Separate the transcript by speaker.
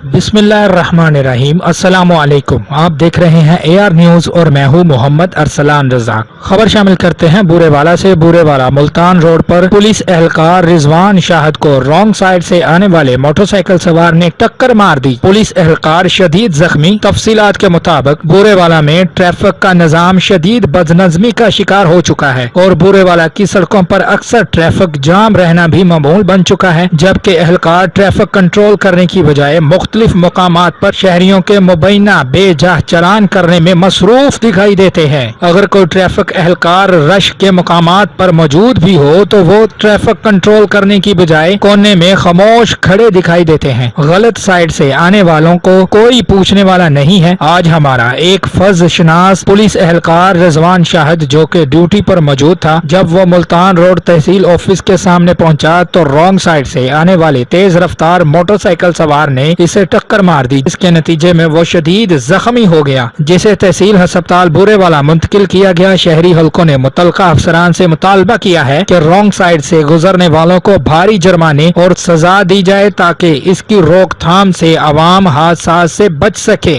Speaker 1: बिस्मिल्लाहिर्रहमानिर्रहीम। अस्सलाम वालेकुम। आप देख रहे हैं AR न्यूज और मैं हूं मोहम्मद अरसलान रजा। खबर शामिल करते हैं बूरेवाला से। बूरेवाला मुल्तान रोड पर पुलिस एहलकार रिजवान शाहद को रॉन्ग साइड से आने वाले मोटरसाइकिल सवार ने टक्कर मार दी। पुलिस एहलकार शदीद जख्मी। तफसीलात के मुताबिक बूरेवाला में ट्रैफिक का निजाम शदीद बदनज़मी का शिकार हो चुका है और बूरेवाला की सड़कों पर अक्सर ट्रैफिक जाम रहना भी मामूल बन चुका है, जबकि एहलकार ट्रैफिक कंट्रोल करने की बजाय मुख्तलिफ मकामात पर शहरियों के मुबैना बेजाह चलान करने में मसरूफ दिखाई देते हैं। अगर कोई ट्रैफिक एहलकार रश के मकामात पर मौजूद भी हो तो वो ट्रैफिक कंट्रोल करने की बजाय कोने में खामोश खड़े दिखाई देते हैं। गलत साइड से आने वालों को कोई पूछने वाला नहीं है। आज हमारा एक फर्ज शनास पुलिस एहलकार रिजवान शाहद जो के ड्यूटी पर मौजूद था, जब वो मुल्तान रोड तहसील ऑफिस के सामने पहुंचा तो रॉन्ग साइड से आने वाले तेज रफ्तार मोटरसाइकिल सवार ने इसे टक्कर मार दी, इसके नतीजे में वो शदीद जख्मी हो गया, जिसे तहसील अस्पताल बूरेवाला मुंतकिल किया गया। शहरी हलकों ने मुतल्लिका अफसरान से मुतालबा किया है कि रॉन्ग साइड से गुजरने वालों को भारी जुर्माने और सजा दी जाए ताकि इसकी रोकथाम से अवाम हादसा से बच सके।